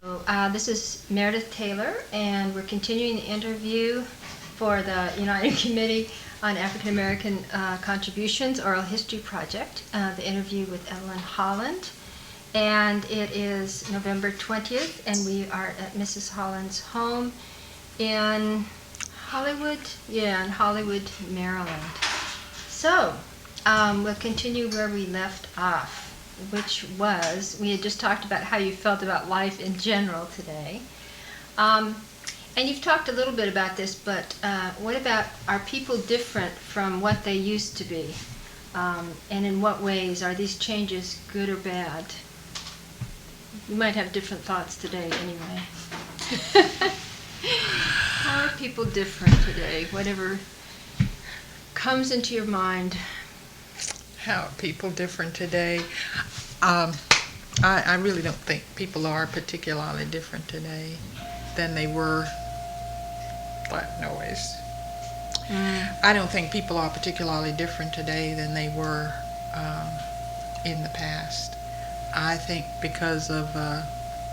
This is Merideth Taylor, and we're continuing the interview for the United Committee on African-American Contributions Oral History Project, the interview with Everlyn Holland. And it is November 20th, and we are at Mrs. Holland's home in Hollywood? Yeah, in Hollywood, Maryland. So, we'll continue where we left off, which was, we had just talked about how you felt about life in general today. And you've talked a little bit about this, but what about, are people different from what they used to be? And in what ways? Are these changes good or bad? You might have different thoughts today anyway. How are people different today? Whatever comes into your mind. How are people different today? I really don't think people are particularly different today than they were. That noise. I don't think people are particularly different today than they were in the past. I think because of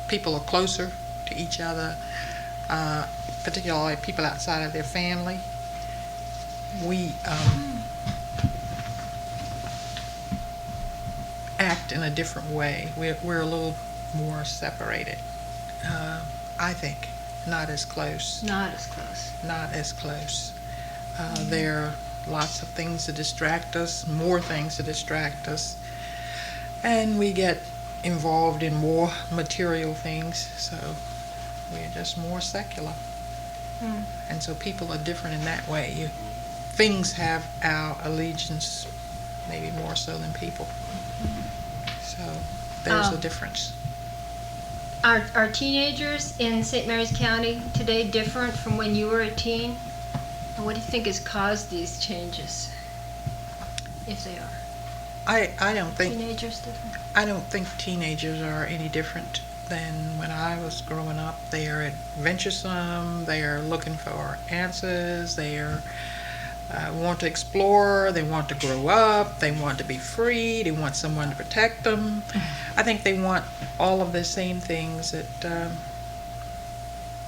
people are closer to each other, particularly people outside of their family. We act in a different way. We're a little more separated. I think not as close. Not as close. Not as close. There are lots of things to distract us, more things to distract us, and we get involved in more material things, so we're just more secular. And so people are different in that way. Things have our allegiance, maybe more so than people. So there's a difference. Are teenagers in St. Mary's County today different from when you were a teen? And what do you think has caused these changes, if they are? I don't think Teenagers different? I don't think teenagers are any different than when I was growing up. They are adventuresome. They are looking for answers. They are want to explore. They want to grow up. They want to be free. They want someone to protect them. I think they want all of the same things that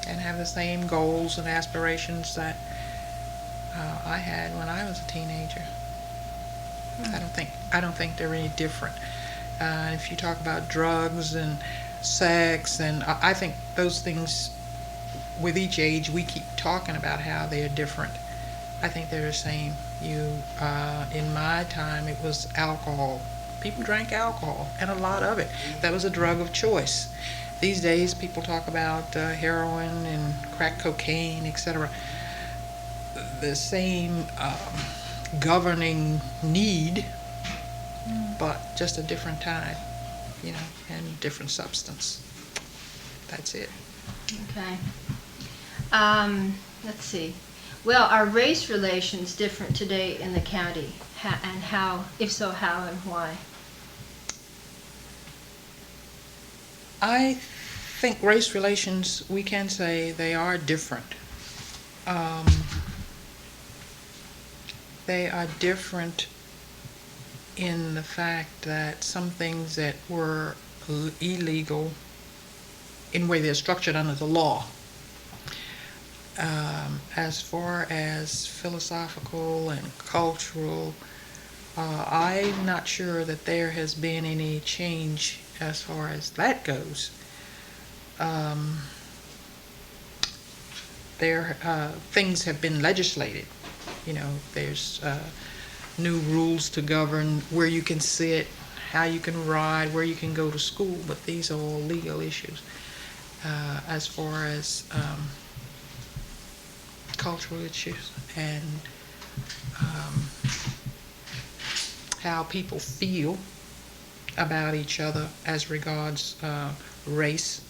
and have the same goals and aspirations that I had when I was a teenager. I don't think they're any different. If you talk about drugs and sex, and I think those things, with each age, we keep talking about how they're different. I think they're the same. In my time, it was alcohol. People drank alcohol, and a lot of it. That was a drug of choice. These days, people talk about heroin and crack cocaine, etc. The same governing need, but just a different time, and different substance. That's it. Okay. Let's see. Well, are race relations different today in the county? And how, if so, how and why? I think race relations, we can say they are different. They are different in the fact that some things that were illegal, in the way they're structured under the law, as far as philosophical and cultural, I'm not sure that there has been any change as far as that goes. Things have been legislated. There's new rules to govern where you can sit, how you can ride, where you can go to school, but these are all legal issues. As far as cultural issues and how people feel about each other as regards race,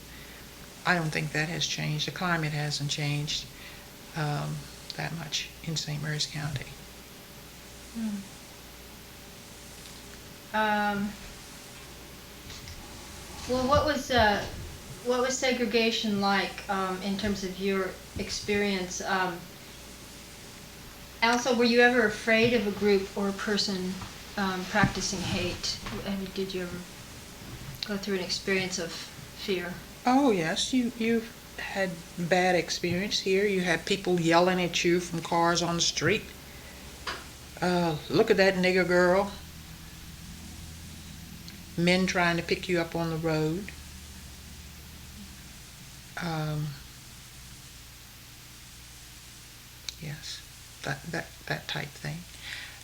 I don't think that has changed. The climate hasn't changed that much in St. Mary's County. Well, what was segregation like in terms of your experience? Also, were you ever afraid of a group or a person practicing hate? I mean, did you ever go through an experience of fear? Oh yes, you've had bad experience here. You had people yelling at you from cars on the street. Look at that nigger girl. Men trying to pick you up on the road. Um, yes, that type thing.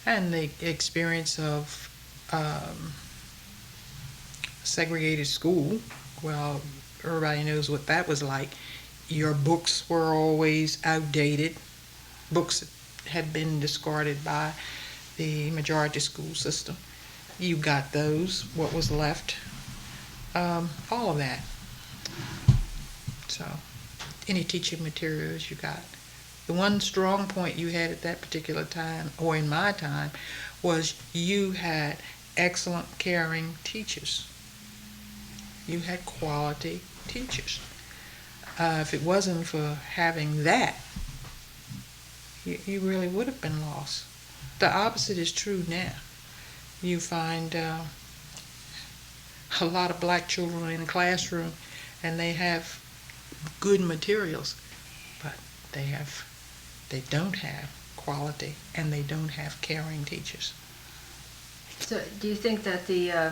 And the experience of segregated school. Well, everybody knows what that was like. Your books were always outdated. Books that had been discarded by the majority school system. You got those, what was left, all of that. So, any teaching materials you got. The one strong point you had at that particular time, or in my time, was you had excellent, caring teachers. You had quality teachers. If it wasn't for having that, you really would have been lost. The opposite is true now. You find a lot of black children in the classroom, and they have good materials, but they don't have quality, and they don't have caring teachers. So, do you think that the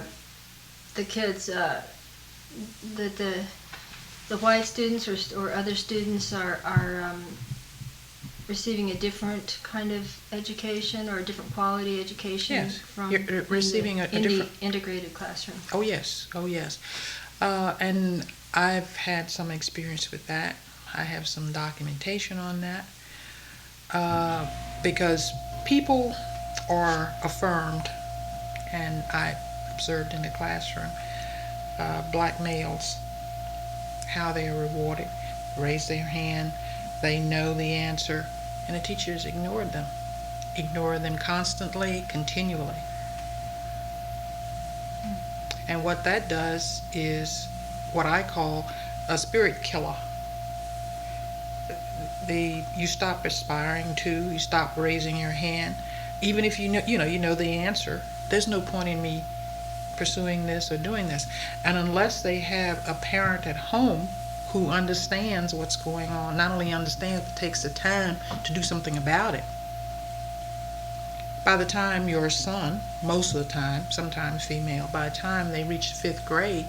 kids, that the white students or other students are receiving a different kind of education or a different quality education? Yes, from you're receiving a different the integrated classroom? Oh yes, oh yes. And I've had some experience with that. I have some documentation on that. Because people are affirmed, and I observed in the classroom, black males, how they are rewarded, raise their hand, they know the answer, and the teachers ignore them constantly, continually. And what that does is what I call a spirit killer. You stop aspiring to, you stop raising your hand, even if you know the answer. There's no point in me pursuing this or doing this. And unless they have a parent at home who understands what's going on, not only understands, but takes the time to do something about it. By the time your son, most of the time, sometimes female, by the time they reach 5th grade,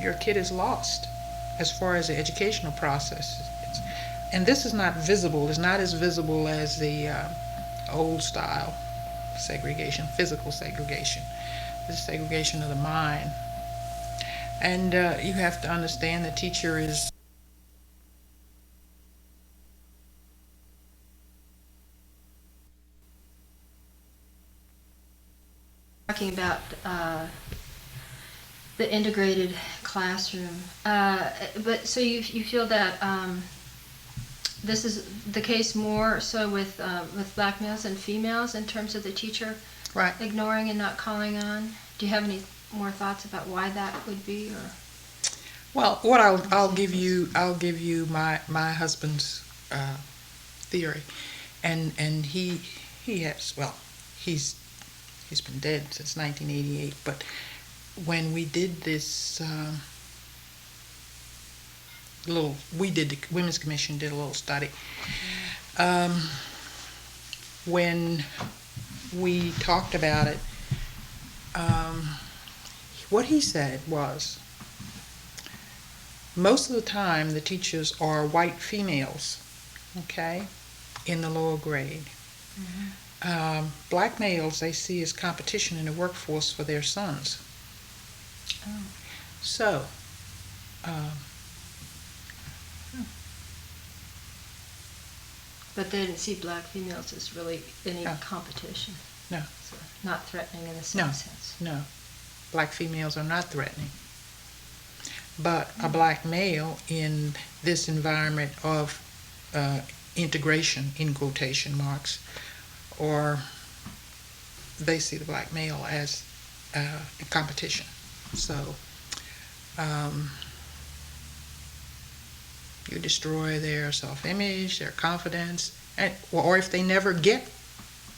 your kid is lost as far as the educational process. And this is not visible. It's not as visible as the old style segregation, physical segregation. This is segregation of the mind. And you have to understand the teacher is Talking about the integrated classroom, but so you feel that this is the case more so with black males and females in terms of the teacher right. ignoring and not calling on. Do you have any more thoughts about why that would be? Or well, what I'll give you my husband's theory, and he has, well, he's been dead since 1988, but when we did this the Women's Commission did a little study. When we talked about it, what he said was, most of the time the teachers are white females, okay, in the lower grade. Mm-hmm. Black males they see as competition in the workforce for their sons. Oh. So, but they didn't see black females as really any No. competition. No. So not threatening in the same sense. No. Black females are not threatening. But a black male in this environment of integration, in quotation marks, or they see the black male as competition. So you destroy their self-image, their confidence, or if they never get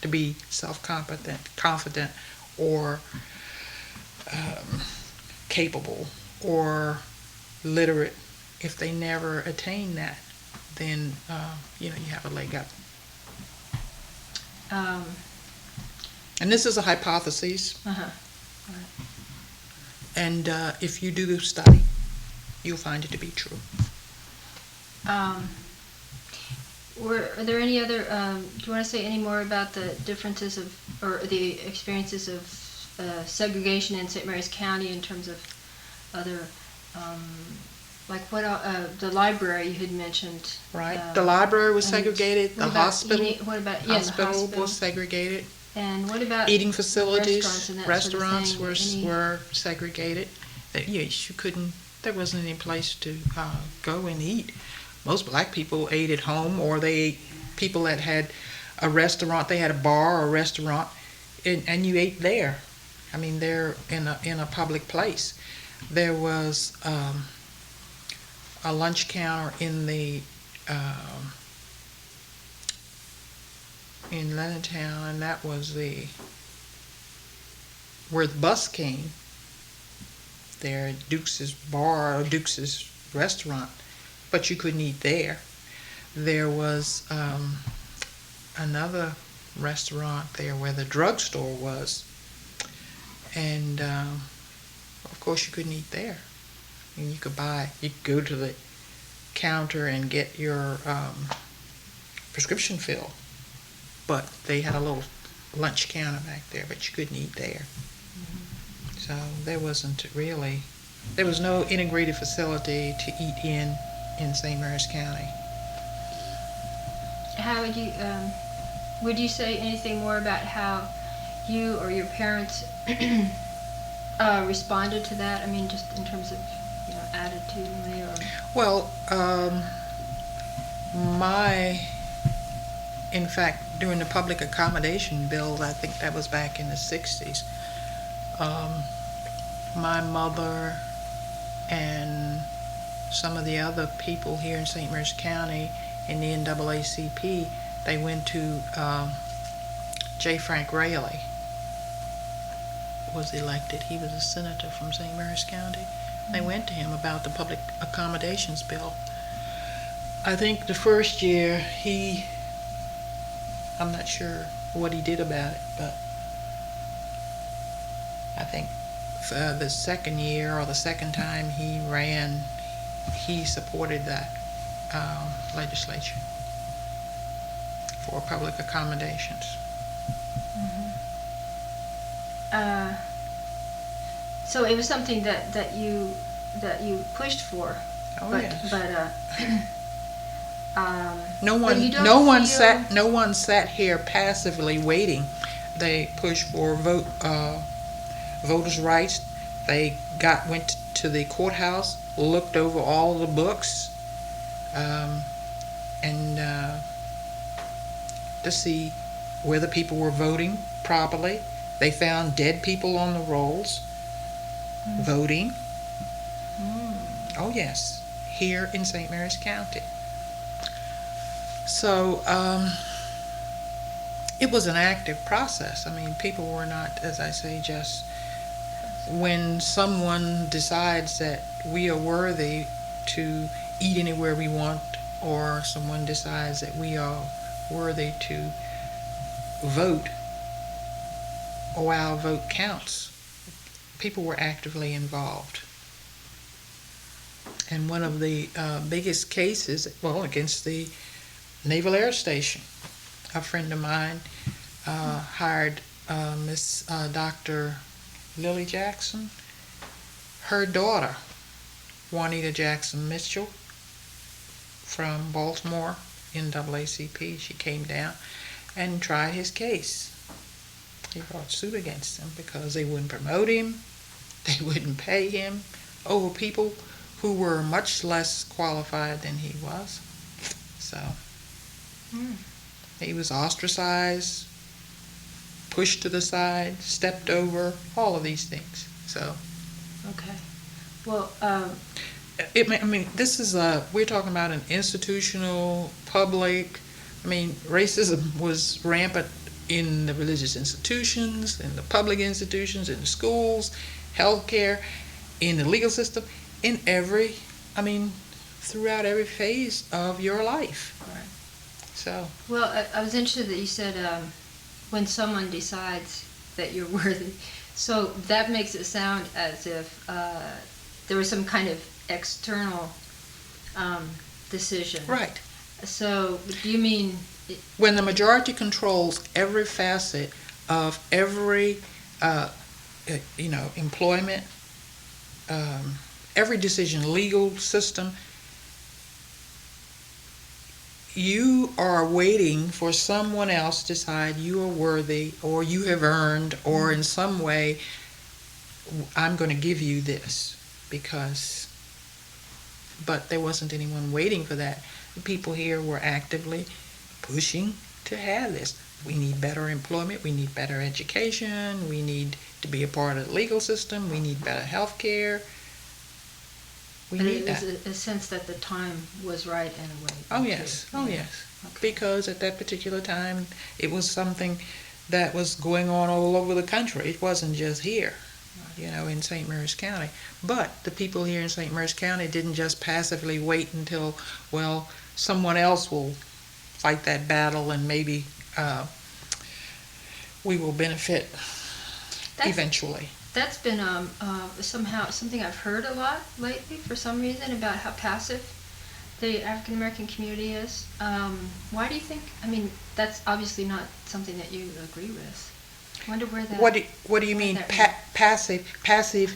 to be self-confident, or capable or literate, if they never attain that, then you have a leg up. And this is a hypothesis. Right. And if you do the study, you'll find it to be true. Are there any other, do you want to say any more about the differences of, or the experiences of segregation in St. Mary's County in terms of other, like what, the library you had mentioned? Right. The library was and segregated. The hospital, what about, the hospital was segregated. And what about Eating facilities, restaurants and that restaurants sort of thing? were segregated. Yes, you couldn't. There wasn't any place to go and eat. Most black people ate at home, or they ate. People that had a restaurant, they had a bar or a restaurant, and you ate there. I mean, they're in a public place. There was a lunch counter in the in Leonardtown, and that was where the bus came. There at Duke's bar or Duke's restaurant, but you couldn't eat there. There was another restaurant there where the drugstore was, and of course you couldn't eat there. And you could go to the counter and get your prescription filled, but they had a little lunch counter back there, but you couldn't eat there. So there was no integrated facility to eat in St. Mary's County. How would you say anything more about how you or your parents responded to that? I mean, just in terms of, attitudinally or... Well, in fact, during the public accommodation bill, I think that was back in the 60s, my mother and some of the other people here in St. Mary's County in the NAACP, they went to J. Frank Raley was elected. He was a senator from St. Mary's County. They went to him about the public accommodations bill. I think the first year I'm not sure what he did about it, but I think the second year or the second time he ran, he supported that legislation for public accommodations. So it was something that you pushed for. Oh, but, yes. But No one sat here passively waiting. They pushed for voters' rights. They went to the courthouse, looked over all the books, and to see whether people were voting properly. They found dead people on the rolls voting. Oh yes, here in St. Mary's County. So it was an active process. I mean, people were not, as I say, just when someone decides that we are worthy to eat anywhere we want, or someone decides that we are worthy to vote, or our vote counts, people were actively involved. And one of the biggest cases, against the Naval Air Station. A friend of mine hired Miss Dr. Lily Jackson. Her daughter, Juanita Jackson Mitchell, from Baltimore, NAACP, she came down and tried his case. He brought suit against them because they wouldn't promote him, they wouldn't pay him, over people who were much less qualified than he was. So he was ostracized, pushed to the side, stepped over, all of these things. So okay. Well, this is we're talking about an institutional, public. I mean, racism was rampant in the religious institutions, in the public institutions, in the schools, healthcare, in the legal system, in throughout every phase of your life. Right. So, Well, I was interested that you said when someone decides that you're worthy. So that makes it sound as if there was some kind of external decision. right. So do you mean? When the majority controls every facet of every, employment, every decision, legal system, you are waiting for someone else to decide you are worthy, or you have earned, or in some way, I'm going to give you this because. But there wasn't anyone waiting for that. The people here were actively pushing to have this. We need better employment. We need better education. We need to be a part of the legal system. We need better health care. We But need it that. was a sense that the time was right in a way. Oh yes, oh yes. Okay. Because at that particular time, it was something that was going on all over the country. It wasn't just here, in St. Mary's County. But the people here in St. Mary's County didn't just passively wait until, well, someone else will fight that battle and maybe we will benefit eventually. That's been somehow something I've heard a lot lately for some reason about how passive the African American community is. Why do you think? I mean, that's obviously not something that you agree with. I wonder where that. What do you mean passive? Passive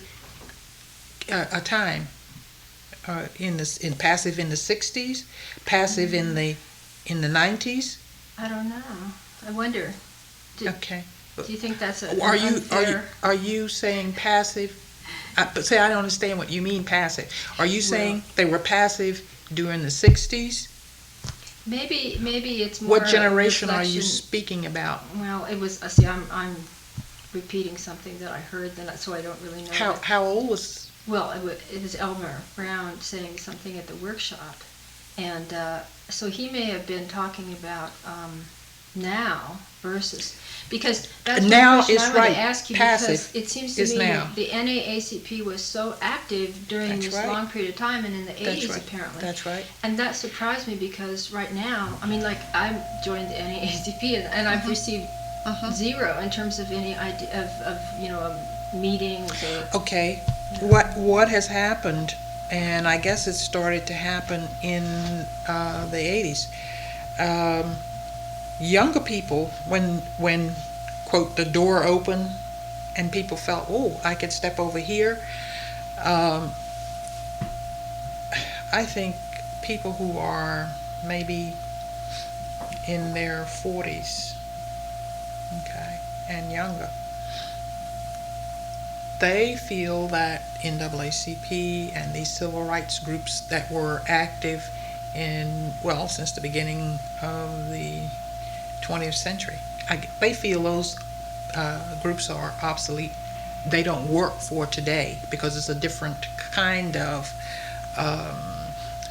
a time in passive in the 60s, passive in the 90s. I don't know. I wonder. Okay. Do you think that's a Are you saying passive? But say I don't understand what you mean passive. Are you saying they were passive during the 60s? Maybe it's more. What generation are you speaking about? Well, it was. See, I'm repeating something that I heard, so I don't really know. How old was? Well, it was Elmer Brown saying something at the workshop, and so he may have been talking about now versus, because that's now one question is I wanted right. to ask you, Passive because it seems to is me now. that the NAACP was so active during That's this right. long period of time, and in the 80s right. apparently. That's right. And that surprised me, because right now, I mean, like, I joined the NAACP and I've received zero in terms of any idea of meetings or. Okay. What has happened, and I guess it started to happen in the 80s. Younger people, when quote the door opened and people felt, oh, I could step over here. I think people who are maybe in their 40s, okay, and younger, they feel that NAACP and these civil rights groups that were active since the beginning of the 20th century, they feel those groups are obsolete. They don't work for today because it's a different kind of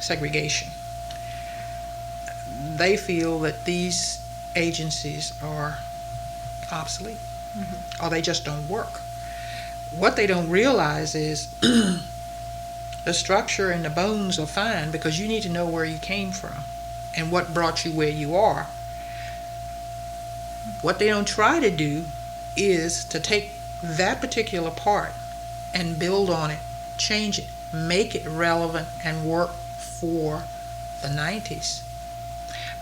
segregation. They feel that these agencies are obsolete, or they just don't work. What they don't realize is the structure and the bones are fine, because you need to know where you came from and what brought you where you are. What they don't try to do is to take that particular part and build on it, change it, make it relevant and work for the 90s.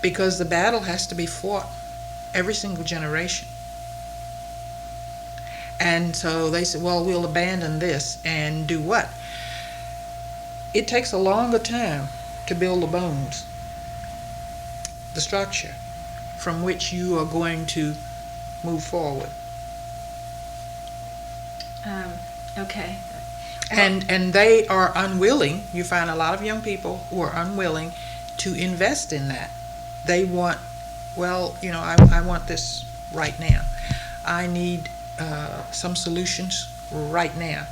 Because the battle has to be fought every single generation. And so they said, well, we'll abandon this and do what? It takes a longer time to build the bones, the structure from which you are going to move forward. Okay. And they are unwilling. You find a lot of young people who are unwilling to invest in that. They want, I want this right now. I need some solutions right now.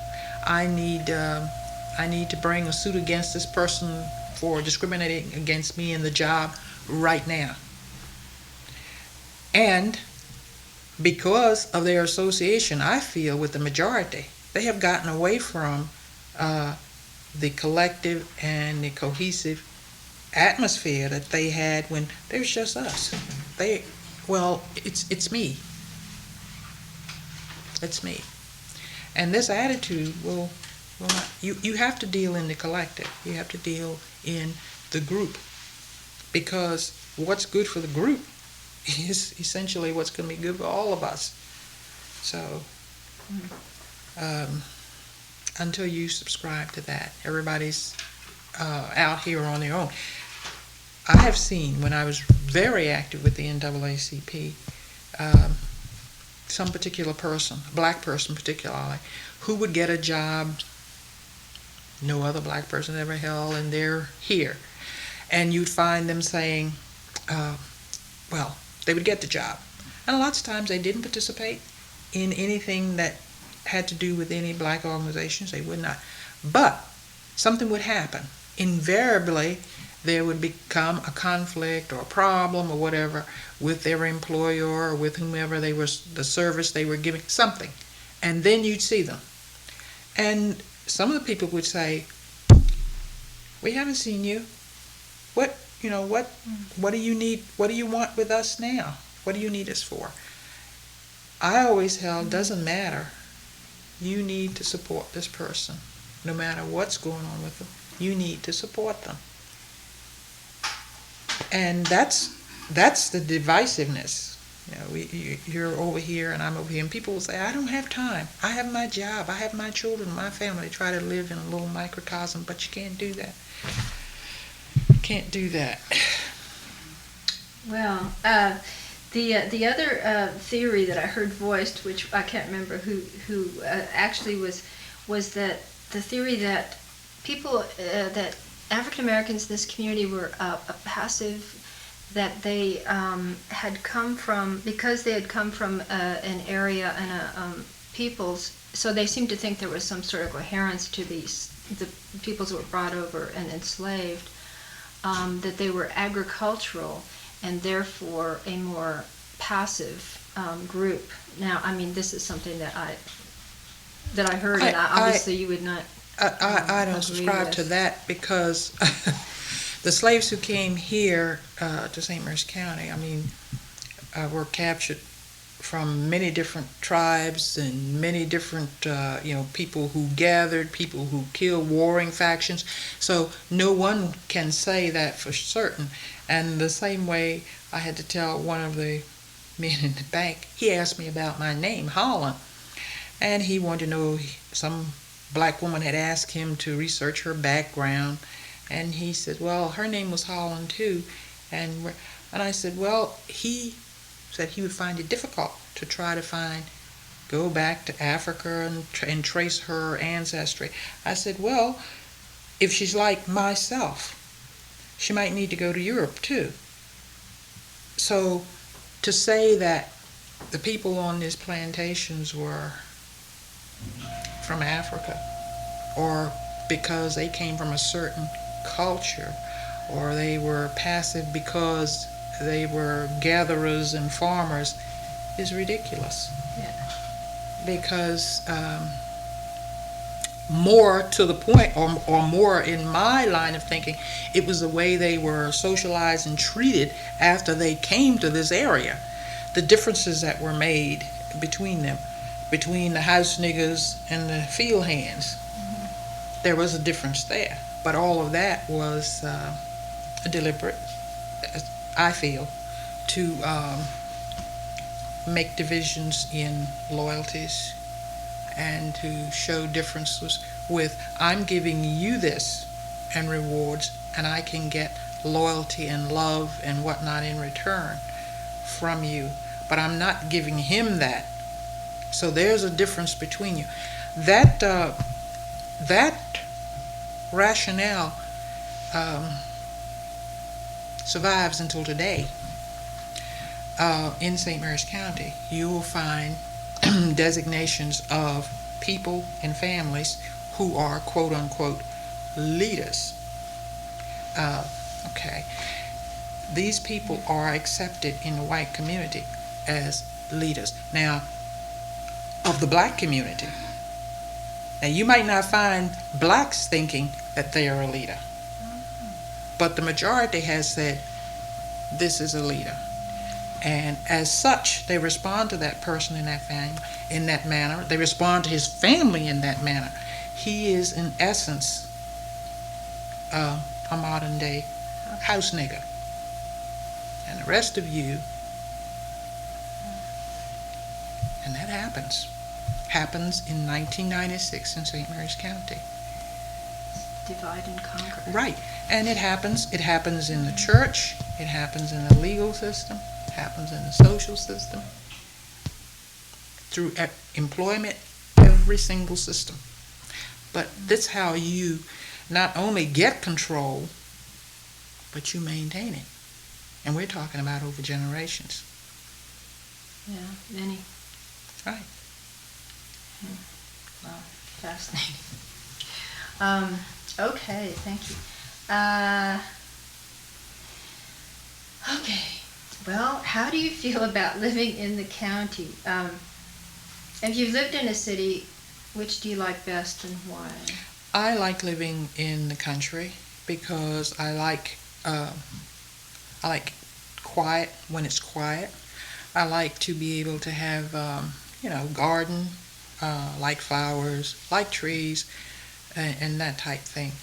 I need to bring a suit against this person for discriminating against me in the job right now. And because of their association, I feel, with the majority, they have gotten away from the collective and the cohesive atmosphere that they had when there's just us. It's me. It's me. And this attitude will not, you have to deal in the collective. You have to deal in the group, because what's good for the group is essentially what's going to be good for all of us. So until you subscribe to that, everybody's out here on their own. I have seen, when I was very active with the NAACP, some particular person, a black person particularly, who would get a job no other black person ever held, and they're here. And you'd find them saying, they would get the job. And lots of times they didn't participate in anything that had to do with any black organizations. They would not. But something would happen. Invariably, there would become a conflict or a problem or whatever with their employer or with whomever they were, the service they were giving, something. And then you'd see them. And some of the people would say, we haven't seen you. What do you need? What do you want with us now? What do you need us for? I always held, doesn't matter. You need to support this person. No matter what's going on with them, you need to support them. And that's the divisiveness. You're over here and I'm over here, and people will say, I don't have time. I have my job. I have my children, my family. Try to live in a little microcosm, but you can't do that. Can't do that. Well, the other theory that I heard voiced, which I can't remember who actually was that the theory that people that African Americans in this community were passive, that they had come from, because they had come from an area and peoples, so they seemed to think there was some sort of coherence to the peoples that were brought over and enslaved, that they were agricultural and therefore a more passive group. Now, I mean, this is something that I heard, and obviously you would not. I don't subscribe to that, because the slaves who came here to St. Mary's County, were captured from many different tribes and many different, people who gathered, people who killed, warring factions. So no one can say that for certain. And the same way, I had to tell one of the men in the bank, he asked me about my name, Holland, and he wanted to know, some black woman had asked him to research her background, and he said, well, her name was Holland too. And I said, well, he said he would find it difficult to try to go back to Africa and trace her ancestry. I said, well, if she's like myself, she might need to go to Europe too. So to say that the people on these plantations were from Africa, or because they came from a certain culture, or they were passive because they were gatherers and farmers, is ridiculous. Yeah. Because more to the point, or more in my line of thinking, it was the way they were socialized and treated after they came to this area. The differences that were made between them, between the house niggers and the field hands. Mm-hmm. There was a difference there. But all of that was deliberate, I feel, to make divisions in loyalties and to show differences with, I'm giving you this and rewards, and I can get loyalty and love and whatnot in return from you, but I'm not giving him that. So there's a difference between you. That rationale survives until today. In St. Mary's County, you will find designations of people and families who are quote-unquote leaders. These people are accepted in the white community as leaders. Now, of the black community, Now, you might not find blacks thinking that they are a leader, but the majority has said, this is a leader. And as such, they respond to that person in that family in that manner. They respond to his family in that manner. He is, in essence, a modern day house nigger. And the rest of you, and that happens in 1996 in St. Mary's County. Divide and conquer. Right. And it happens in the church, it happens in the legal system, it happens in the social system, through employment, every single system. But this is how you not only get control, but you maintain it. And we're talking about over generations. Yeah, many. Right. Wow, fascinating. Okay, thank you. Okay, well, how do you feel about living in the county? If you've lived in a city, which do you like best and why? I like living in the country because I like quiet when it's quiet. I like to be able to have garden, like flowers, like trees, and that type thing.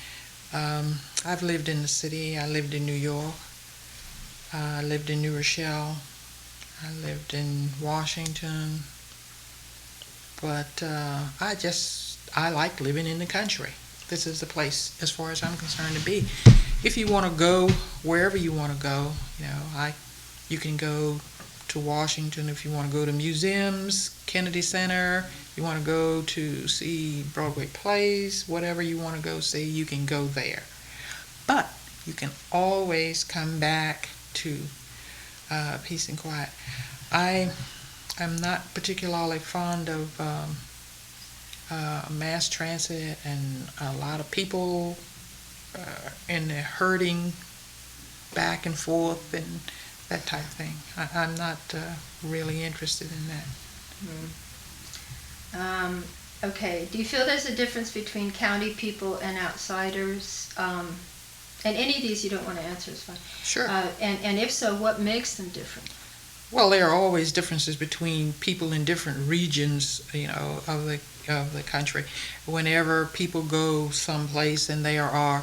I've lived in the city. I lived in New York. I lived in New Rochelle. I lived in Washington. But I like living in the country. This is the place, as far as I'm concerned, to be. If you want to go wherever you want to go, you can go to Washington if you want to go to museums, Kennedy Center. You want to go to see Broadway plays, whatever you want to go see, you can go there. But you can always come back to peace and quiet. I am not particularly fond of mass transit and a lot of people and they're herding back and forth and that type of thing. I'm not really interested in that. Okay, do you feel there's a difference between county people and outsiders? And any of these you don't want to answer is fine. Sure. And if so, what makes them different? Well, there are always differences between people in different regions, of the country. Whenever people go someplace and there are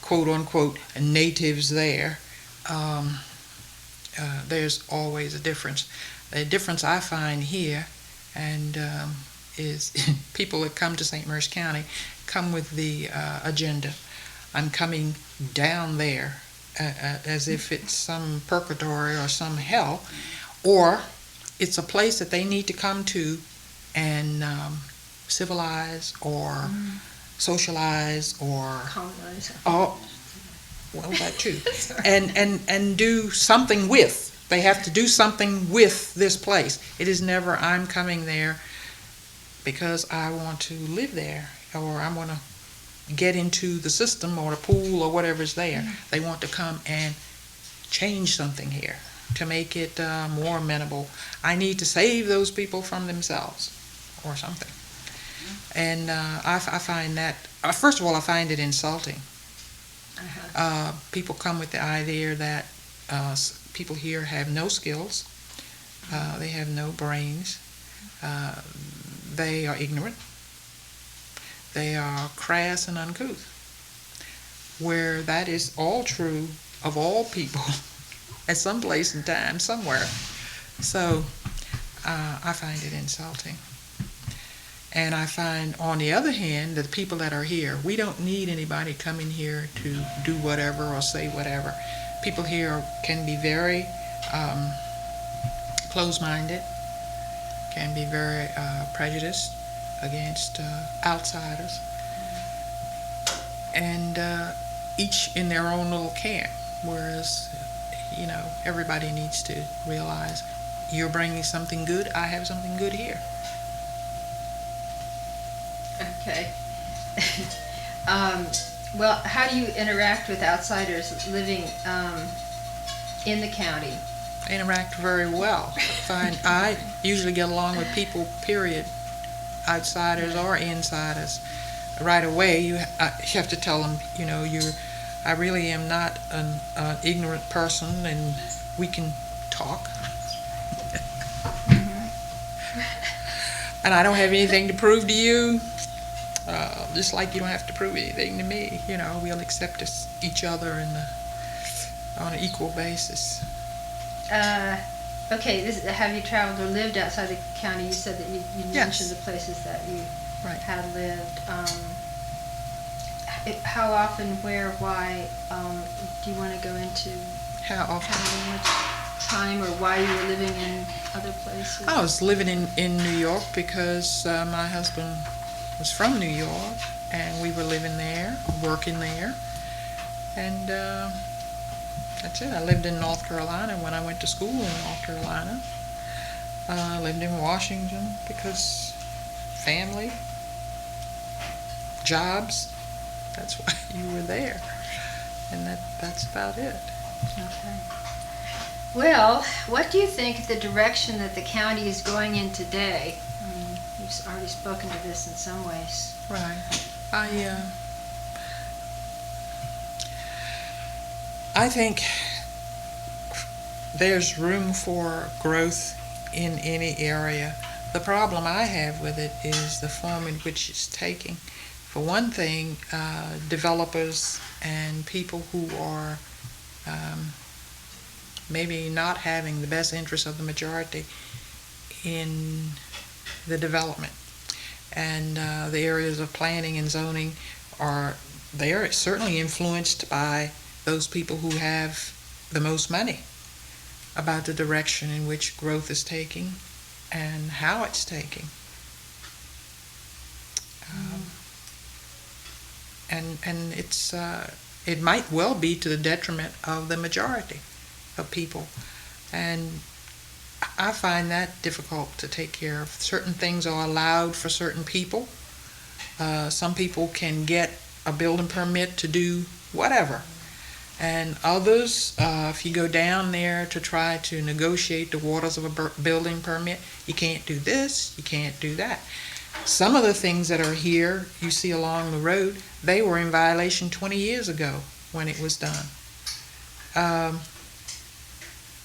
quote unquote natives there, there's always a difference. The difference I find here is people that come to St. Mary's County come with the agenda. I'm coming down there as if it's some purgatory or some hell, or it's a place that they need to come to and civilize or socialize or Colonize. well, that too, and do something with. They have to do something with this place. It is never I'm coming there because I want to live there or I want to get into the system or the pool or whatever's there. They want to come and change something here to make it more amenable. I need to save those people from themselves or something. And I find that, first of all, I find it insulting. People come with the idea that people here have no skills, they have no brains, they are ignorant, they are crass and uncouth, where that is all true of all people at some place and time, somewhere. So I find it insulting. And I find, on the other hand, that the people that are here, we don't need anybody coming here to do whatever or say whatever. People here can be very closed-minded, can be very prejudiced against outsiders, and each in their own little camp, whereas, everybody needs to realize you're bringing something good, I have something good here. Okay. Well, how do you interact with outsiders living in the county? I interact very well. I usually get along with people, period. outsiders or insiders right away. You have to tell them, I really am not an ignorant person, and we can talk. And I don't have anything to prove to you, just like you don't have to prove anything to me. We'll accept each other on an equal basis. Okay, have you traveled or lived outside the county? You said that you Yes. mentioned the places that you Right. had lived. How often, where, why? Do you want to go into How often? how much time or why you were living in other places? I was living in New York because my husband was from New York, and we were living there, working there, and that's it. I lived in North Carolina when I went to school in North Carolina. I lived in Washington because family, jobs, that's why you were there, and that's about it. Okay. Well, what do you think the direction that the county is going in today? I mean, you've already spoken to this in some ways. Right. I think there's room for growth in any area. The problem I have with it is the form in which it's taking. For one thing, developers and people who are maybe not having the best interest of the majority in the development. And the areas of planning and zoning they are certainly influenced by those people who have the most money about the direction in which growth is taking and how it's taking. And it might well be to the detriment of the majority of people. And I find that difficult to take care of. Certain things are allowed for certain people. Some people can get a building permit to do whatever. And others, if you go down there to try to negotiate the waters of a building permit, you can't do this, you can't do that. Some of the things that are here, you see along the road, they were in violation 20 years ago when it was done.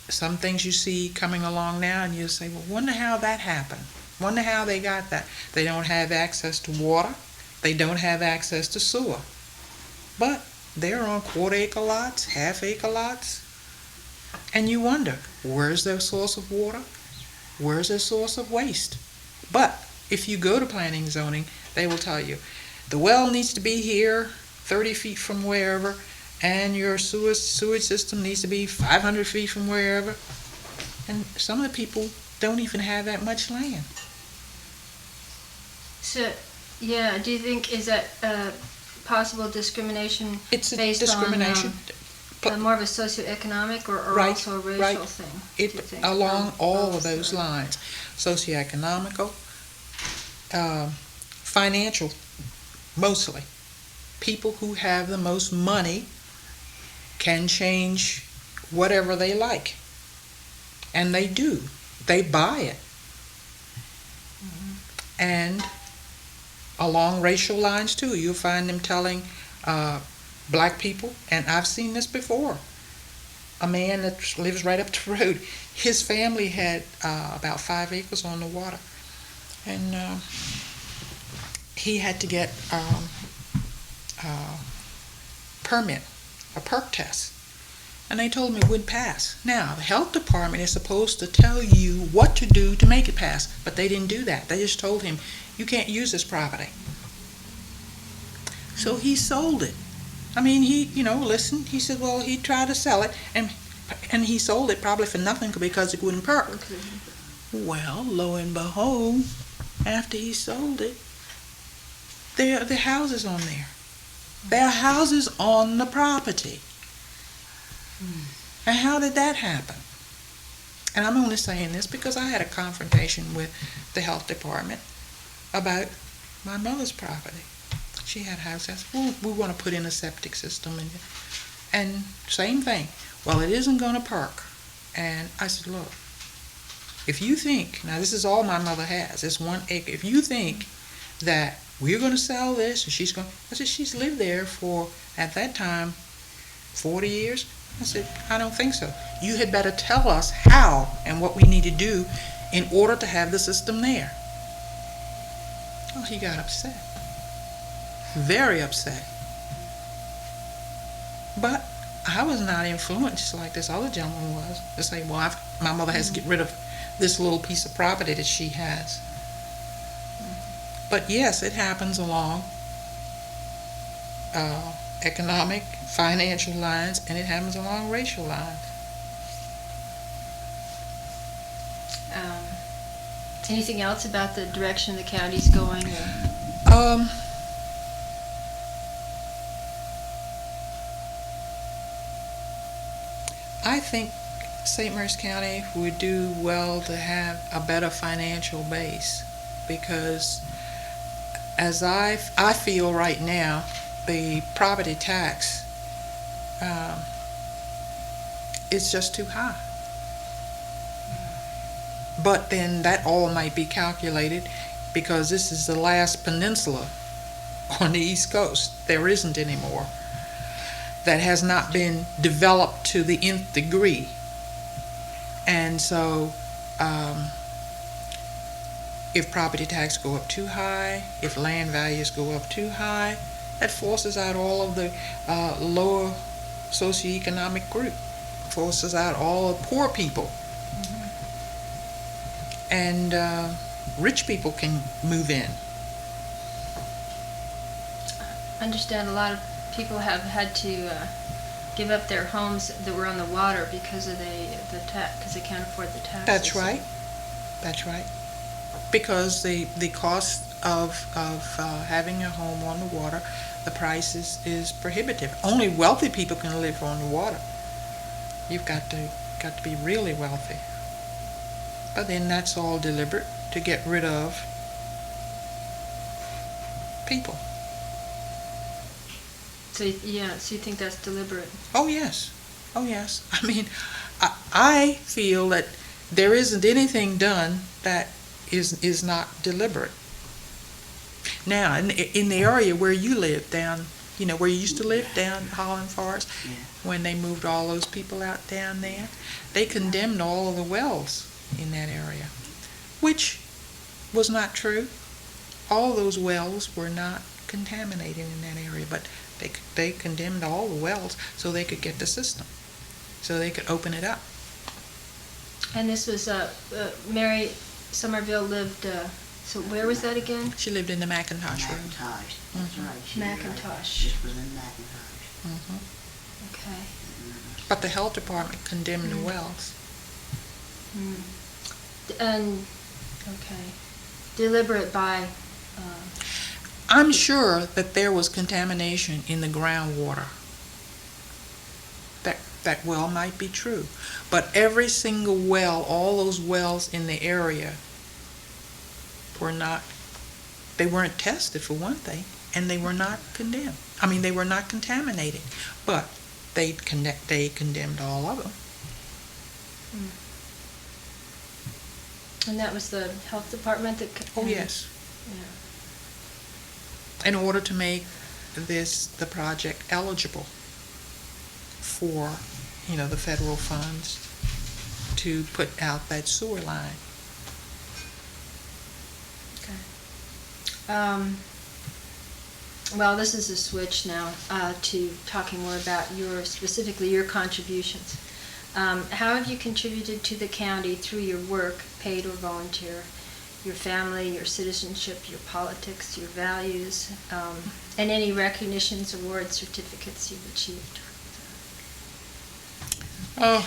Some things you see coming along now, and you'll say, well, wonder how that happened. Wonder how they got that. They don't have access to water. They don't have access to sewer. But they're on quarter-acre lots, half-acre lots. And you wonder, where's their source of water? Where's their source of waste? But if you go to planning and zoning, they will tell you, the well needs to be here, 30 feet from wherever, and your sewage system needs to be 500 feet from wherever. And some of the people don't even have that much land. So, yeah, do you think, is that possible discrimination It's a based discrimination. on more of a socioeconomic or Right, also a racial right. thing? do you think? Along all of Both, those or- lines, socioeconomical, financial, mostly. People who have the most money can change whatever they like. And they do. They buy it. And along racial lines too, you'll find them telling black people, and I've seen this before, a man that lives right up the road, his family had about 5 acres on the water, and he had to get permit, a perk test, and they told him it wouldn't pass. Now, the health department is supposed to tell you what to do to make it pass, but they didn't do that. They just told him, you can't use this property. So he sold it. I mean, he listened. He said, well, he tried to sell it, and he sold it probably for nothing because it wouldn't perk. Okay. Well, lo and behold, after he sold it, there are houses on there. There are houses on the property. And how did that happen? And I'm only saying this because I had a confrontation with the health department about my mother's property. She had a house. I said, well, we want to put in a septic system. And same thing. Well, it isn't going to perk. And I said, look, If you think, now this is all my mother has, it's 1 acre. If you think that we're going to sell this, and I said, she's lived there for, at that time, 40 years. I said, I don't think so. You had better tell us how and what we need to do in order to have the system there. Oh, he got upset. Very upset. But I was not influenced like this other gentleman was to say, well, my mother has to get rid of this little piece of property that she has. But yes, it happens along economic, financial lines, and it happens along racial lines. Anything else about the direction the county's going? I think St. Mary's County would do well to have a better financial base, because as I feel right now, the property tax is just too high. But then that all might be calculated because this is the last peninsula on the East Coast. There isn't any more that has not been developed to the nth degree. And so if property tax go up too high, if land values go up too high, that forces out all of the lower socioeconomic group, forces out all the poor people. And rich people can move in. I understand a lot of people have had to give up their homes that were on the water because of the tax, because they can't afford the taxes. That's right. That's right. Because the cost of having a home on the water, the price is prohibitive. Only wealthy people can live on the water. You've got to be really wealthy. But then that's all deliberate to get rid of people. So you think that's deliberate? Oh yes, oh yes. I mean, I feel that there isn't anything done that is not deliberate. Now, in the area where you live down, where you used to live down Holland Forest, when they moved all those people out down there, they condemned all of the wells in that area, which was not true. All those wells were not contaminated in that area, but they condemned all the wells so they could get the system, so they could open it up. And this was Mary Somerville lived. So where was that again? She lived in the McIntosh room. McIntosh. That's right. McIntosh. This was in McIntosh. Okay. But the health department condemned the wells. And okay, deliberate by. I'm sure that there was contamination in the groundwater. That well might be true, but every single well, all those wells in the area they weren't tested for one thing, and they were not condemned. I mean, they were not contaminated, but they condemned all of them. And that was the health department that. Oh yes. Yeah. In order to make the project eligible for, the federal funds to put out that sewer line. Okay. Well, this is a switch now to talking more about specifically your contributions. How have you contributed to the county through your work, paid or volunteer, your family, your citizenship, your politics, your values, and any recognitions, awards, certificates you've achieved? Oh,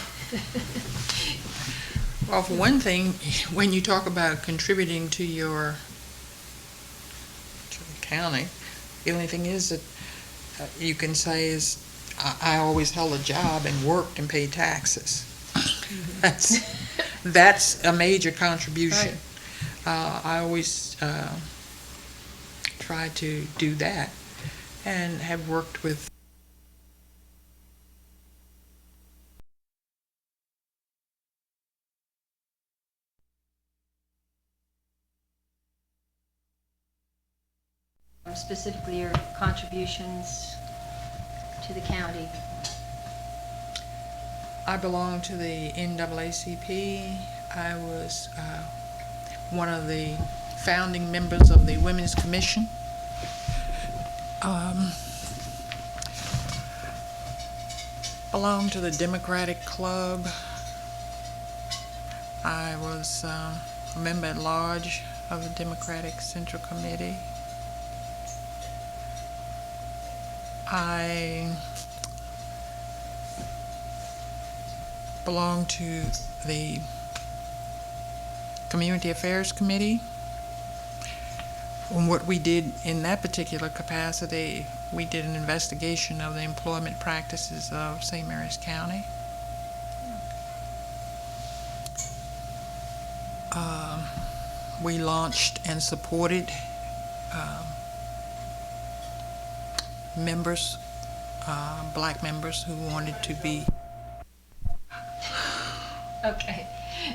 well, for one thing, when you talk about contributing to the county, the only thing is that you can say is I always held a job and worked and paid taxes. That's a major contribution. Right. I always try to do that, and have worked with specifically your contributions to the county. I belong to the NAACP. I was one of the founding members of the Women's Commission. Belonged to the Democratic Club. I was a member at large of the Democratic Central Committee. I belong to the Community Affairs Committee. And what we did in that particular capacity, we did an investigation of the employment practices of St. Mary's County. We launched and supported members, black members who wanted to be. Okay,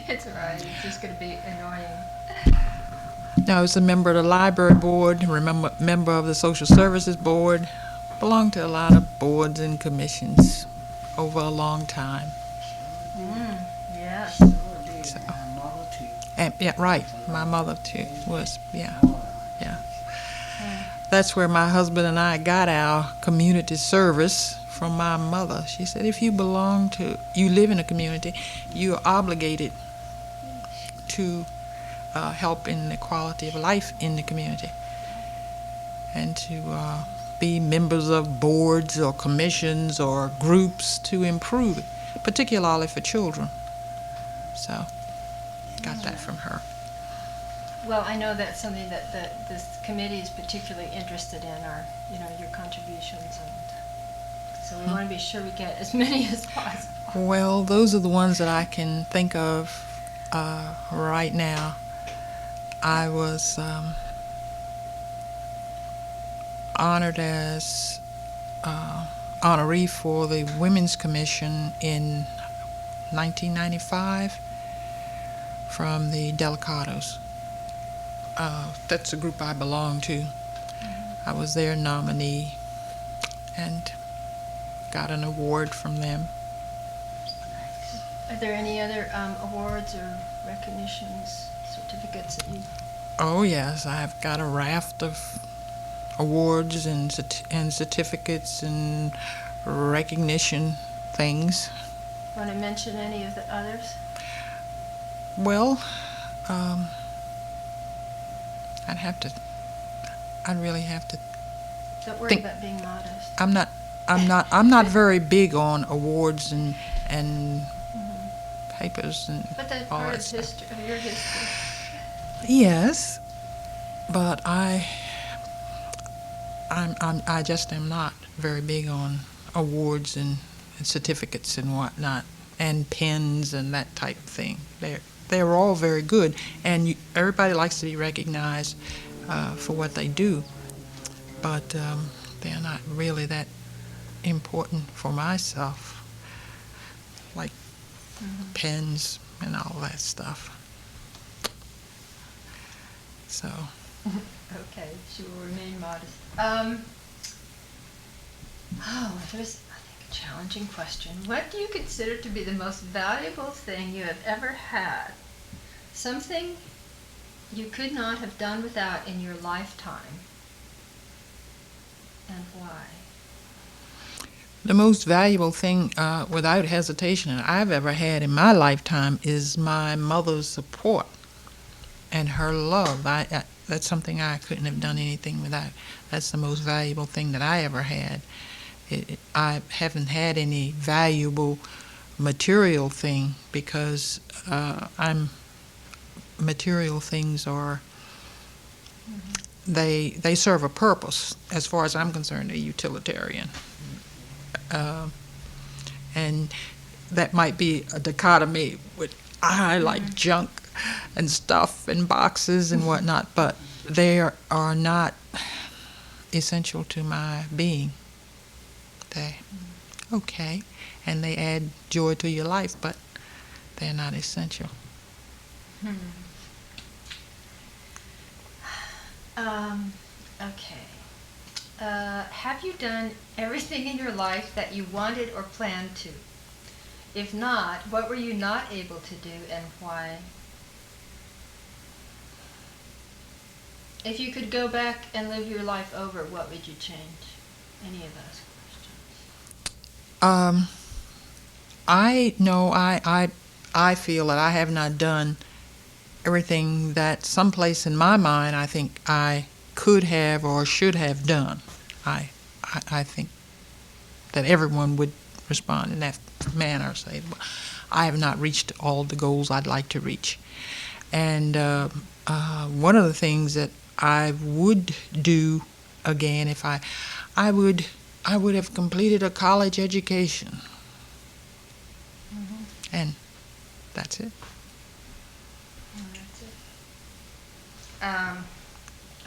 it's all right. It's just going to be annoying. I was a member of the library board, member of the social services board, belonged to a lot of boards and commissions over a long time. Yes. So did So. my mother too. And, yeah, right. My mother too was, yeah. That's where my husband and I got our community service from my mother. She said, if you live in a community, you're obligated to help in the quality of life in the community and to be members of boards or commissions or groups to improve it, particularly for children. So, got that from her. Well, I know that's something that this committee is particularly interested in, your contributions, and so we want to be sure we get as many as possible. Well, those are the ones that I can think of right now. I was honored as honoree for the Women's Commission in 1995 from the Delicados. That's a group I belong to. I was their nominee and got an award from them. Are there any other awards or recognitions, certificates that you? Oh yes, I've got a raft of awards and certificates and recognition things. Want to mention any of the others? Well, I'd really have to. Don't worry Think- about being modest. I'm not very big on awards and papers and But that's all part that of stuff. history, of your history. Yes, but I just am not very big on awards and certificates and whatnot, and pens and that type of thing. They're all very good, and everybody likes to be recognized for what they do, but they're not really that important for myself, like pens and all that stuff. So. Okay, she will remain modest. There's, I think, a challenging question. What do you consider to be the most valuable thing you have ever had? Something you could not have done without in your lifetime, and why? The most valuable thing, without hesitation, that I've ever had in my lifetime is my mother's support and her love. That's something I couldn't have done anything without. That's the most valuable thing that I ever had. I haven't had any valuable material thing because material things are, they serve a purpose. As far as I'm concerned, they're utilitarian. And that might be a dichotomy with I like junk and stuff and boxes and whatnot, but they are not essential to my being. They okay, and they add joy to your life, but they're not essential. Okay. Have you done everything in your life that you wanted or planned to? If not, what were you not able to do and why? If you could go back and live your life over, what would you change? Any of those questions. I know I feel that I have not done everything that someplace in my mind I think I could have or should have done. I think that everyone would respond in that manner, say, I have not reached all the goals I'd like to reach. And one of the things that I would do again if I would have completed a college education. And that's it.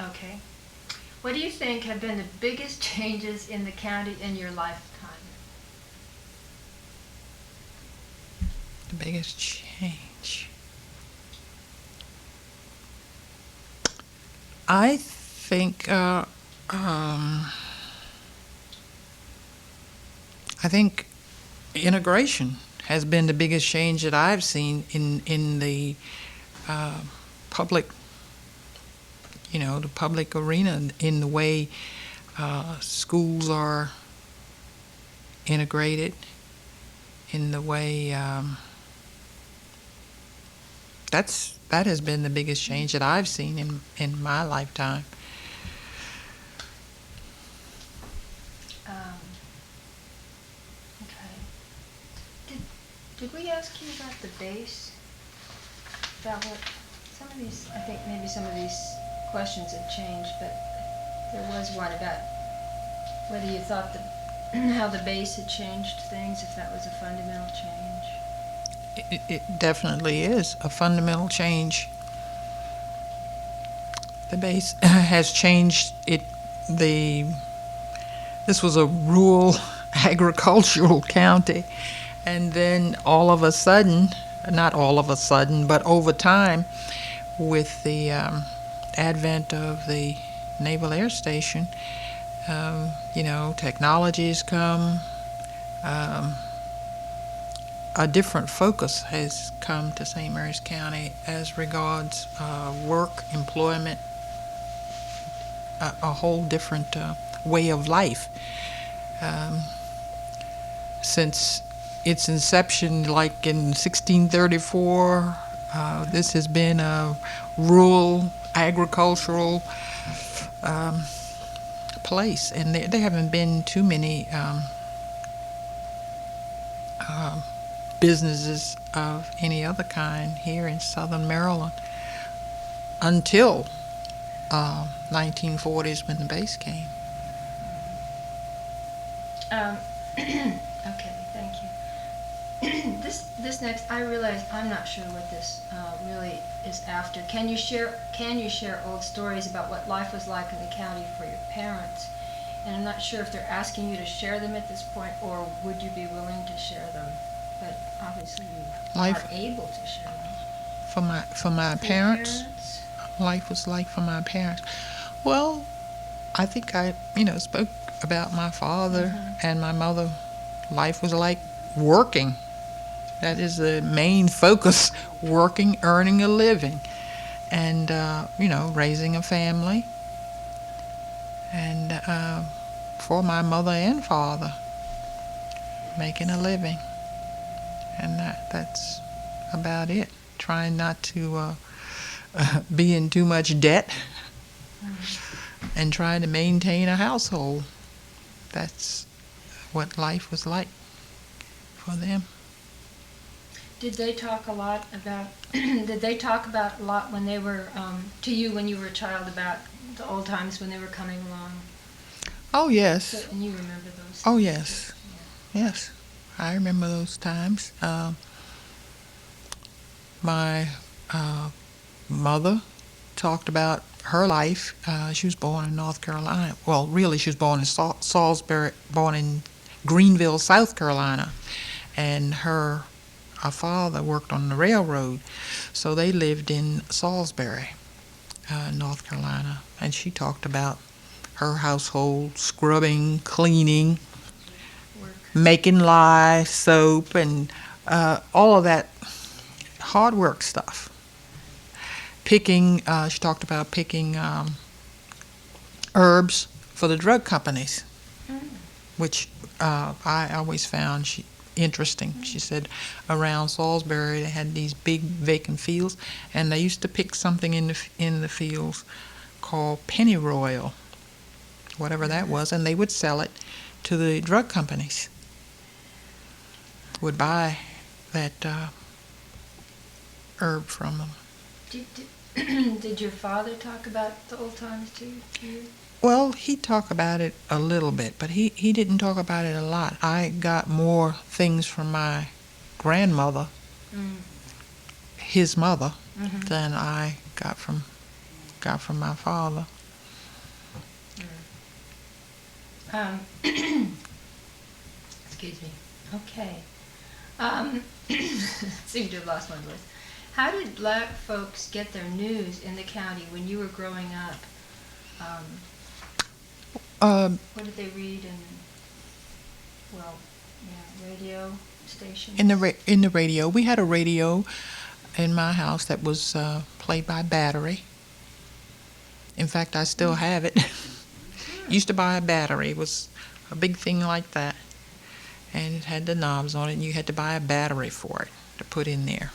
Okay. What do you think have been the biggest changes in the county in your lifetime? The biggest change. I think integration has been the biggest change that I've seen in the public, the public arena, in the way schools are integrated, in the way that has been the biggest change that I've seen in my lifetime. Okay. Did we ask you about the base? About what some of these, I think maybe some of these questions have changed, but there was one about whether you thought that how the base had changed things, if that was a fundamental change. It definitely is a fundamental change. The base has changed it. This was a rural agricultural county, and then all of a sudden, not all of a sudden, but over time, with the advent of the Naval Air Station, technologies come. A different focus has come to St. Mary's County as regards work, employment, a whole different way of life. Since its inception, like in 1634, this has been a rural agricultural place, and there haven't been too many businesses of any other kind here in southern Maryland until 1940s when the base came. Okay, thank you. This next, I realize I'm not sure what this really is after. Can you share old stories about what life was like in the county for your parents? And I'm not sure if they're asking you to share them at this point, or would you be willing to share them? But obviously you are able to share them. For my parents, life was like for my parents. Well, I think I spoke about my father and my mother. Life was like working. That is the main focus: working, earning a living, and raising a family. And for my mother and father, making a living. And that's about it. Trying not to be in too much debt, and trying to maintain a household. That's what life was like for them. Did they talk a lot about? Did they talk about a lot when they were to you when you were a child about the old times when they were coming along? Oh yes. So, and you remember those? Oh yes, yeah. Yes. I remember those times. My mother talked about her life. She was born in North Carolina. Well, really, she was born in Salisbury, born in Greenville, South Carolina, and her father worked on the railroad, so they lived in Salisbury, North Carolina. And she talked about her household, scrubbing, cleaning, Work. making lye, soap, and all of that hard work stuff. Picking, she talked about picking herbs for the drug companies, which I always found interesting. She said around Salisbury they had these big vacant fields, and they used to pick something in the fields called pennyroyal, whatever that was, and they would sell it to the drug companies. Would buy that herb from them. Did your father talk about the old times to you? Well, he talked about it a little bit, but he didn't talk about it a lot. I got more things from my grandmother, his mother, than I got from my father. Excuse me. Okay. Seem to have lost my voice. How did black folks get their news in the county when you were growing up? What did they read in, radio stations? In the radio, we had a radio in my house that was played by battery. In fact, I still have it. Used to buy a battery. It was a big thing like that, and it had the knobs on it, and you had to buy a battery for it to put in there.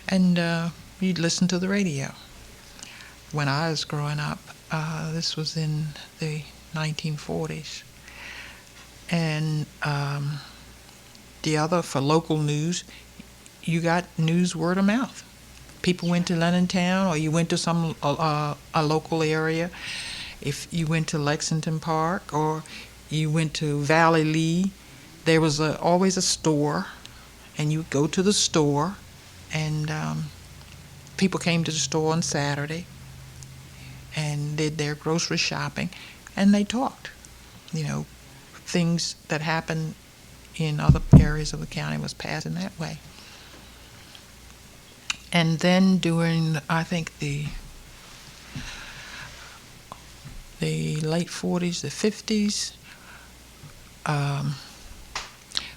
And you'd listen to the radio. When I was growing up, this was in the 1940s. And the other, for local news, you got news word of mouth. People went to Leonardtown, or you went to some a local area. If you went to Lexington Park, or you went to Valley Lee, there was always a store, and you would go to the store, and people came to the store on Saturday and did their grocery shopping, and they talked. Things that happened in other areas of the county was passed in that way. And then during, I think, the late 40s, the 50s,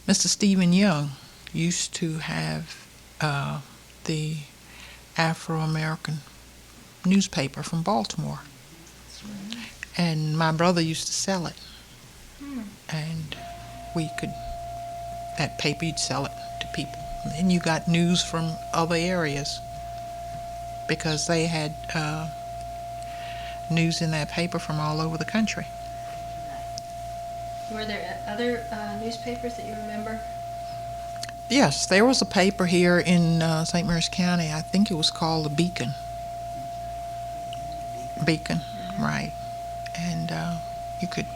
Mr. Stephen Young used to have the Afro-American newspaper from Baltimore. And my brother used to sell it. And that paper, you'd sell it to people. And then you got news from other areas, because they had news in that paper from all over the country. Were there other newspapers that you remember? Yes, there was a paper here in St. Mary's County. I think it was called the Beacon. Beacon, right. And you could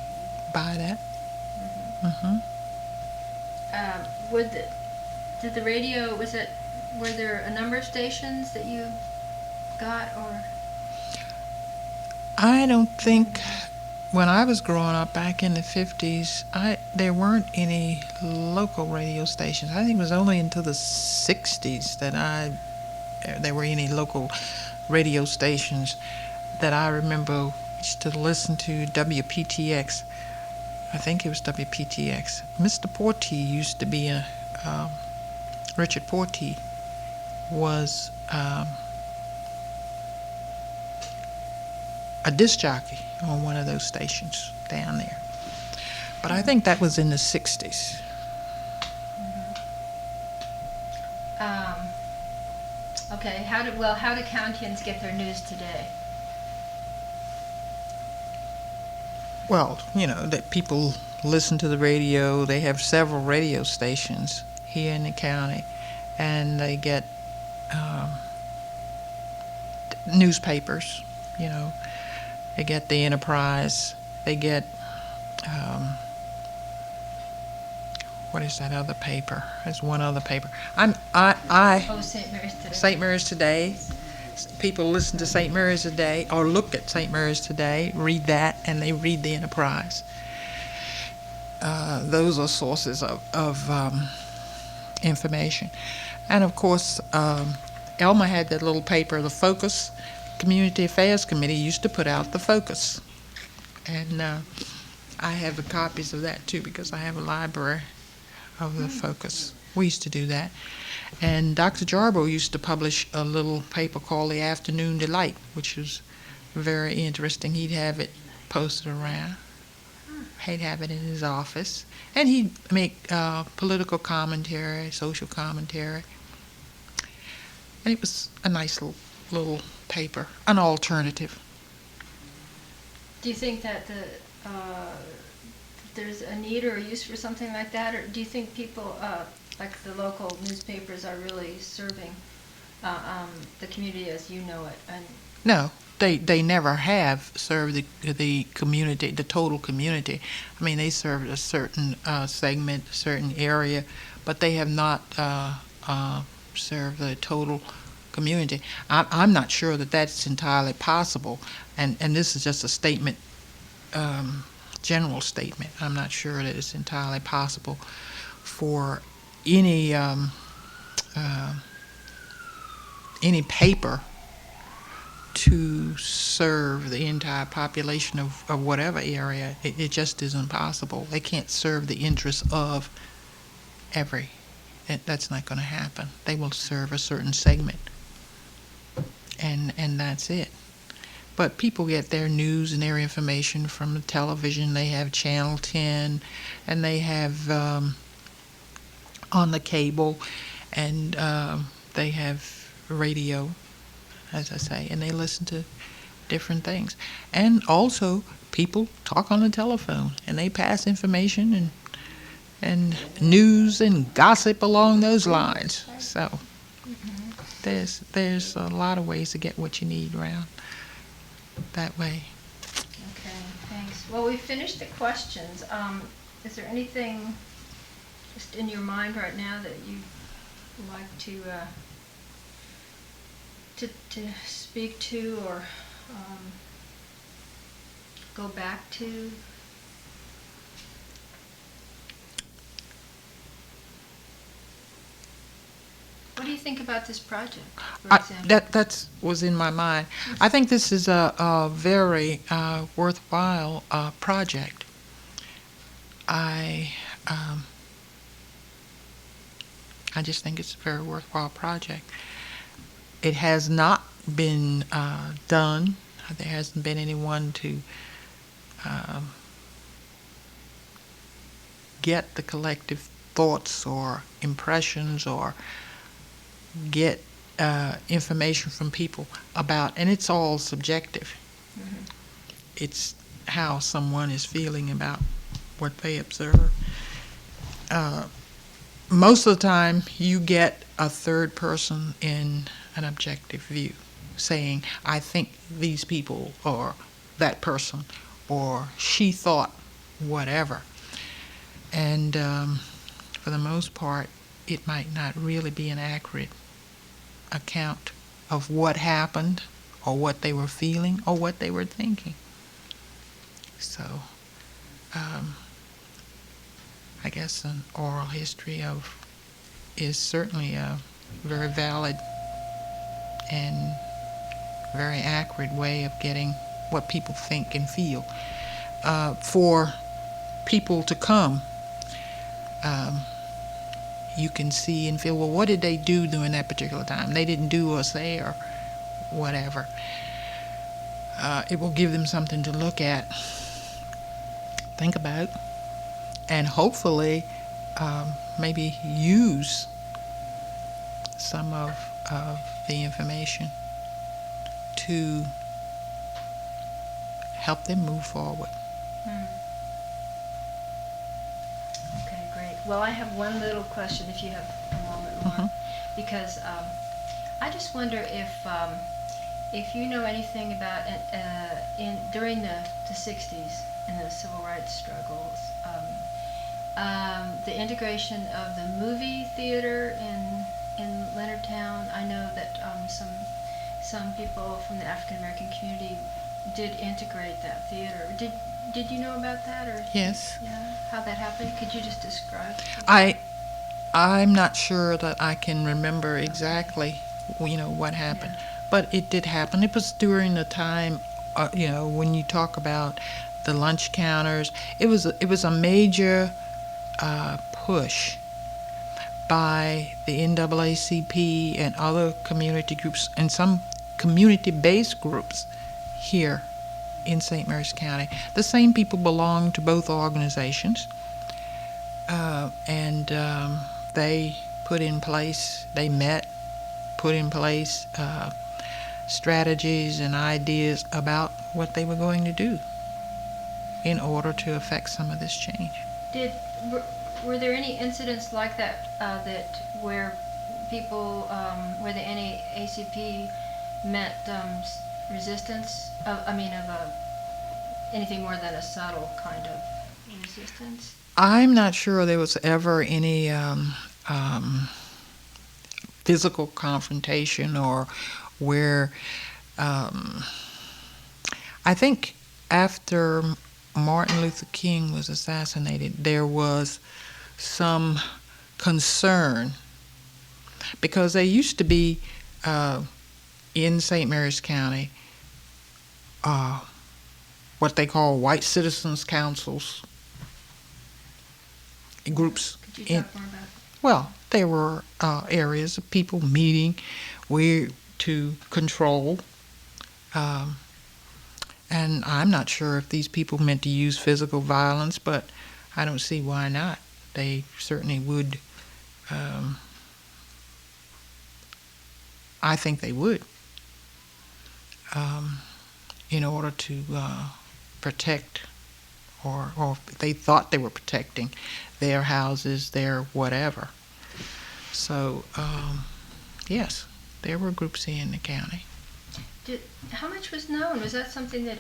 buy that. Did the radio, were there a number of stations that you got, or? I don't think, when I was growing up back in the 50s, there weren't any local radio stations. I think it was only until the 60s that there were any local radio stations that I remember. Used to listen to WPTX. I think it was WPTX. Mr. Porty used to be Richard Porty was a disc jockey on one of those stations down there. But I think that was in the 60s. Okay, how do Countians get their news today? Well, that people listen to the radio. They have several radio stations here in the county, and they get newspapers. They get the Enterprise. They get what is that other paper? There's one other paper. St. Mary's Today. St. Mary's Today. People listen to St. Mary's Today, or look at St. Mary's Today, read that, and they read the Enterprise. Those are sources of information. And of course, Elma had that little paper, the Focus. Community Affairs Committee used to put out the Focus. And I have the copies of that too because I have a library of the Focus. We used to do that. And Dr. Jarbo used to publish a little paper called The Afternoon Delight, which was very interesting. He'd have it posted around. He'd have it in his office. And he'd make political commentary, social commentary. And it was a nice little paper, an alternative. Do you think that there's a need or a use for something like that, or do you think people, like the local newspapers, are really serving the community as you know it? And No, they never have served the community, the total community. I mean, they served a certain segment, a certain area, but they have not served the total community. I'm not sure that that's entirely possible, and this is just a statement, general statement. I'm not sure that it's entirely possible for any paper to serve the entire population of whatever area. It just isn't possible. They can't serve the interests of every. That's not going to happen. They will serve a certain segment, and that's it. But people get their news and their information from the television. They have Channel 10, and they have on the cable, and they have radio, as I say, and they listen to different things. And also, people talk on the telephone, and they pass information and news and gossip along those lines. So there's a lot of ways to get what you need around that way. okay, thanks. Well, we finished the questions. Is there anything just in your mind right now that you'd like to speak to or go back to? What do you think about this project, for example? That was in my mind. I think this is a very worthwhile project. I just think it's a very worthwhile project. It has not been done. There hasn't been anyone to get the collective thoughts or impressions or get information from people about, and it's all subjective. Mm-hmm. It's how someone is feeling about what they observe. Most of the time, you get a third person in an objective view saying, I think these people, or that person, or she thought whatever. And for the most part, it might not really be an accurate account of what happened, or what they were feeling, or what they were thinking. So, I guess an oral history is certainly a very valid and very accurate way of getting what people think and feel. For people to come, you can see and feel, well, what did they do during that particular time? They didn't do or say or whatever. It will give them something to look at, think about, and hopefully maybe use some of the information to help them move forward. Okay, great. Well, I have one little question, if you have a moment more, because I just wonder if you know anything about during the 60s and the civil rights struggles, the integration of the movie theater in Leonardtown. I know that some people from the African-American community did integrate that theater. Did you know about that, or Yes. yeah, how that happened? Could you just describe? I'm not sure that I can remember exactly, what happened, but it did happen. It was during the time, when you talk about the lunch counters. It was a major push by the NAACP and other community groups and some community-based groups here in St. Mary's County. The same people belong to both organizations, and they put in place strategies and ideas about what they were going to do in order to affect some of this change. Were there any incidents like that where people, where the NAACP met resistance? Anything more than a subtle kind of resistance? I'm not sure there was ever any physical confrontation or where I think after Martin Luther King was assassinated, there was some concern because there used to be in St. Mary's County what they call white citizens councils, groups. Could you talk more about it? Well, there were areas of people meeting to control, and I'm not sure if these people meant to use physical violence, but I don't see why not. They certainly would. I think they would, in order to protect, or they thought they were protecting their houses, their whatever. So, yes, there were groups in the county. How much was known? Was that something that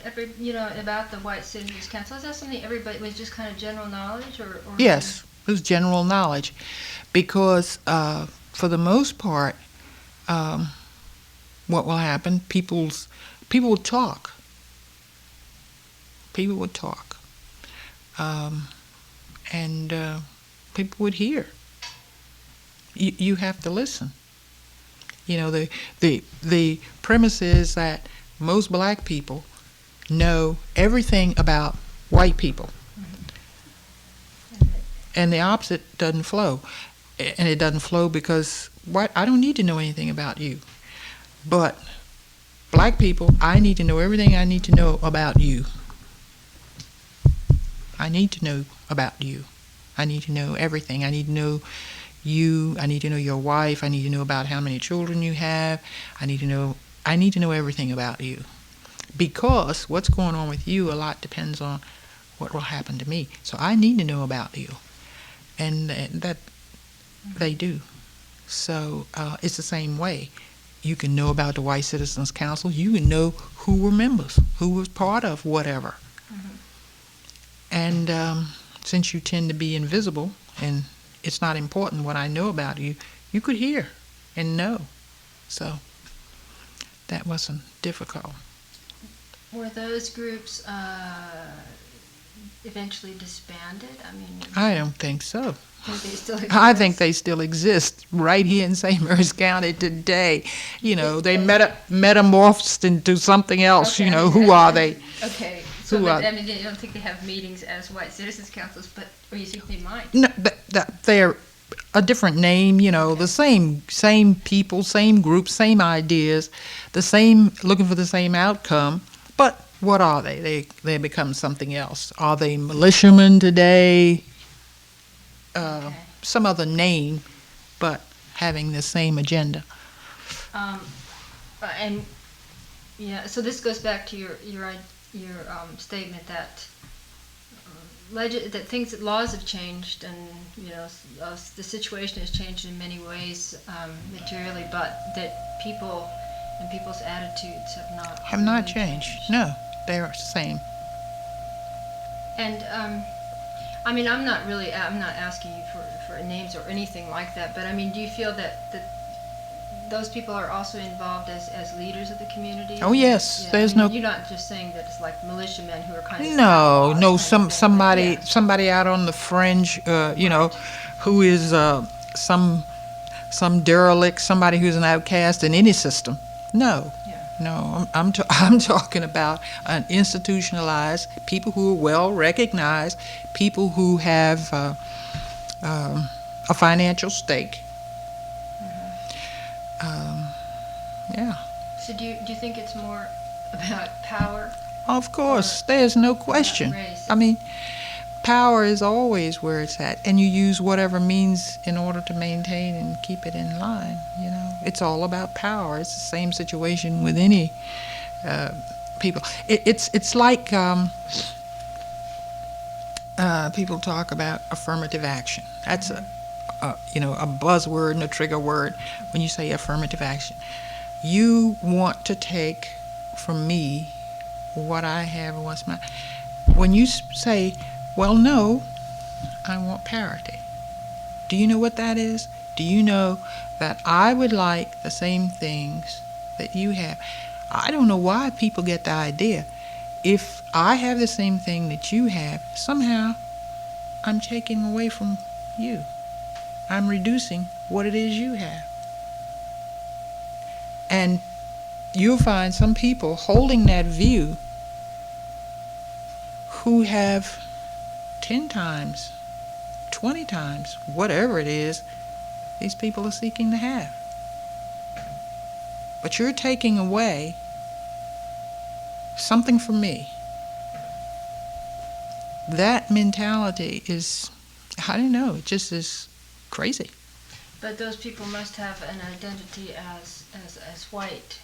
about the White Citizens Council? Is that something everybody was just kind of general knowledge, or? Yes, it was general knowledge, because for the most part, what will happen? People would talk. People would talk, and people would hear. You have to listen. The premise is that most black people know everything about white people, and the opposite doesn't flow. And it doesn't flow because I don't need to know anything about you, but black people, I need to know everything I need to know about you. I need to know about you. I need to know everything. I need to know you. I need to know your wife. I need to know about how many children you have. I need to know everything about you, because what's going on with you a lot depends on what will happen to me. So I need to know about you, and that they do. So it's the same way. You can know about the White Citizens Council. You can know who were members, who was part of whatever. Mm-hmm. And since you tend to be invisible and it's not important what I know about you, you could hear and know. So that wasn't difficult. Were those groups eventually disbanded? I don't think so. They still exist? I think they still exist right here in St. Mary's County today. They metamorphosed into something else. Okay. Who are they? Okay. So, you don't think they have meetings as White Citizens Councils, or you think they might? No, they're a different name. Okay. The same people, same groups, same ideas, the same, looking for the same outcome. But what are they? They become something else. Are they militiamen today? Okay. Some other name, but having the same agenda. So this goes back to your statement that laws have changed, and the situation has changed in many ways materially, but that people and people's attitudes have not changed. No, they are the same. And I'm not asking you for names or anything like that, but do you feel that those people are also involved as leaders of the community? Oh yes, yeah, there's no. You're not just saying that it's like militiamen who are kind of. No, somebody out on the fringe, who is some derelict, somebody who's an outcast in any system. No, No, I'm talking about an institutionalized, people who are well recognized, people who have a financial stake. Yeah. So do you think it's more about power? Of course, there's no question. Race? I mean, power is always where it's at, and you use whatever means in order to maintain and keep it in line. You know, it's all about power. It's the same situation with any people. It's like people talk about affirmative action. That's a buzzword and a trigger word when you say affirmative action. You want to take from me what I have and what's mine. When you say, well, no, I want parity. Do you know what that is? Do you know that I would like the same things that you have? I don't know why people get the idea. If I have the same thing that you have, somehow I'm taking away from you. I'm reducing what it is you have. And you'll find some people holding that view who have 10 times, 20 times, whatever it is, these people are seeking to have. But you're taking away something from me. That mentality is, I don't know, it just is crazy. But those people must have an identity as white.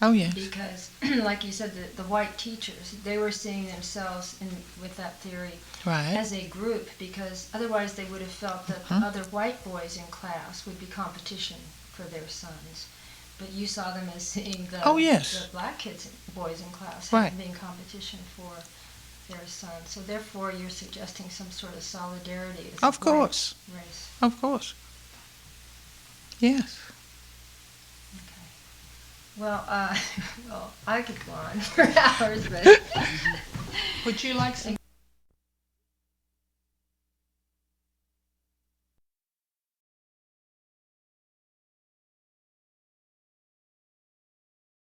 Oh, yes. Because, like you said, the white teachers, they were seeing themselves with that theory Right. as a group, because otherwise they would have felt that other white boys in class would be competition for their sons. But you saw them as seeing the black boys in class Right. as being competition for their sons. So therefore you're suggesting some sort of solidarity as Of a course. white race. Of course. Yes. Okay. Well, I could go on for hours, but Would you like some